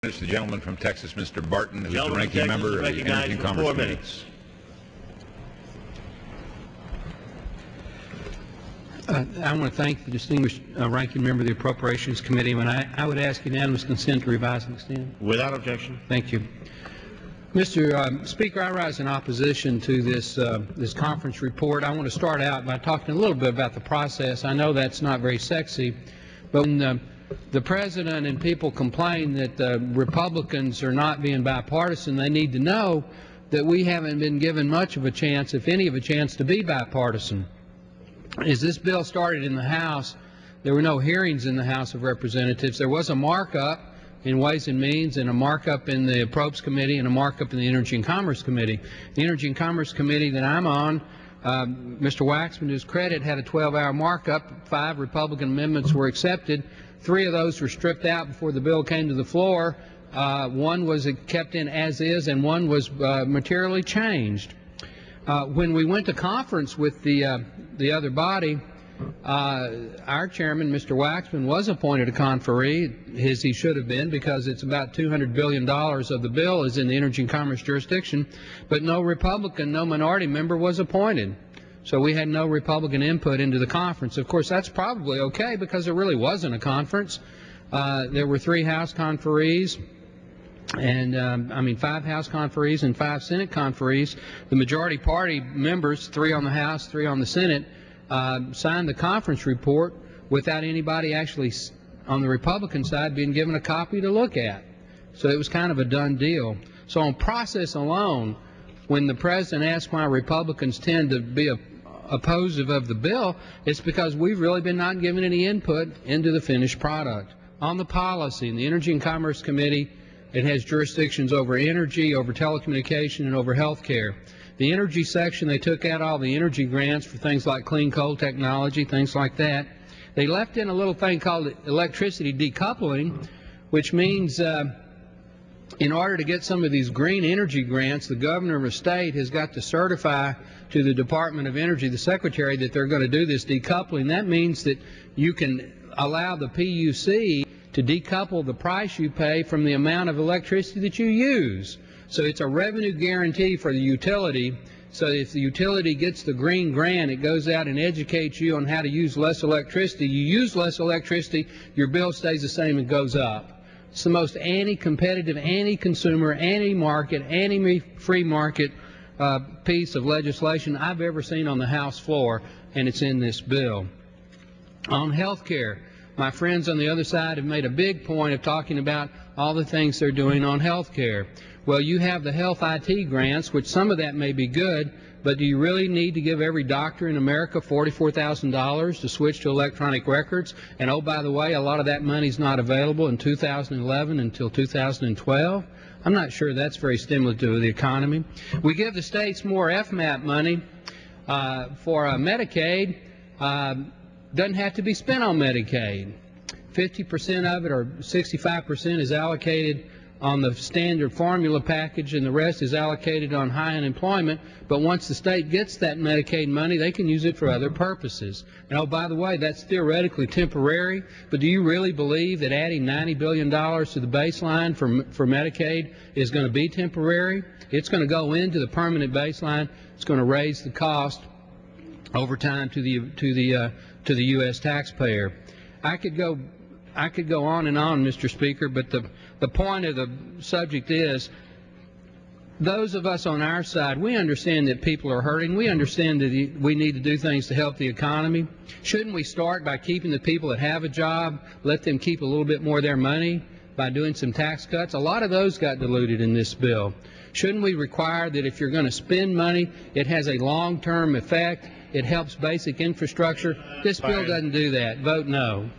The gentleman from Texas, Mr. Barton, who is the ranking Texas member of the Energy and Commerce Committee. Minutes. I want to thank the distinguished ranking member of the Appropriations Committee, and I would ask unanimous consent to revise and extend. Without objection. Thank you. Mr. Speaker, I rise in opposition to this conference report. I want to start out by talking a little bit about the process. I know that's not very sexy, but when the President and people complain that the Republicans are not being bipartisan, they need to know that we haven't been given much of a chance, if any of a chance, to be bipartisan. As this bill started in the House, there were no hearings in the House of Representatives. There was a markup in Ways and Means and a markup in the Appropriations Committee and a markup in the Energy and Commerce Committee. The Energy and Commerce Committee that I'm on, Mr. Waxman, to his credit, had a 12-hour markup. 5 Republican amendments were accepted. 3 of those were stripped out before the bill came to the floor. 1 was kept in as is, and 1 was materially changed. When we went to conference with the other body, our chairman, Mr. Waxman, was appointed a conferee, as he should have been, because it's about $200 billion of the bill is in the Energy and Commerce jurisdiction, but no Republican, no minority member was appointed. So we had no Republican input into the conference. Of course, that's probably okay because there really wasn't a conference. There were 3 House conferees. And 5 House conferees and 5 Senate conferees. The majority party members, 3 on the House, 3 on the Senate, signed the conference report without anybody actually on the Republican side being given a copy to look at. So it was kind of a done deal. So on process alone, when the President asked why Republicans tend to be oppositive of the bill, it's because we've really been not given any input into the finished product. On the policy, in the Energy and Commerce Committee, it has jurisdictions over energy, over telecommunication, and over health care. The energy section, they took out all the energy grants for things like clean coal technology, things like that. They left in a little thing called electricity decoupling, which means in order to get some of these green energy grants, the governor of a state has got to certify to the Department of Energy, the secretary, that they're going to do this decoupling. That means that you can allow the PUC to decouple the price you pay from the amount of electricity that you use. So it's a revenue guarantee for the utility. So if the utility gets the green grant, it goes out and educates you on how to use less electricity. You use less electricity, your bill stays the same and goes up. It's the most anti-competitive, anti-consumer, anti-market, anti-free market piece of legislation I've ever seen on the House floor, and it's in this bill. On health care, my friends on the other side have made a big point of talking about all the things they're doing on health care. Well, you have the health IT grants, which some of that may be good, but do you really need to give every doctor in America $44,000 to switch to electronic records? And oh, by the way, a lot of that money is not available in 2011 until 2012. I'm not sure that's very stimulative of the economy. We give the states more FMAP money for Medicaid. Doesn't have to be spent on Medicaid. 50% of it, or 65%, is allocated on the standard formula package, and the rest is allocated on high unemployment. But once the state gets that Medicaid money, they can use it for other purposes. And oh, by the way, that's theoretically temporary, but do you really believe that adding $90 billion to the baseline for Medicaid is going to be temporary? It's going to go into the permanent baseline. It's going to raise the cost over time to the U.S. taxpayer. I could go on and on, Mr. Speaker, but the point of the subject is, those of us on our side, we understand that people are hurting. We understand that we need to do things to help the economy. Shouldn't we start by keeping the people that have a job, let them keep a little bit more of their money by doing some tax cuts? A lot of those got diluted in this bill. Shouldn't we require that if you're going to spend money, it has a long-term effect, it helps basic infrastructure? This bill doesn't do that. Vote no.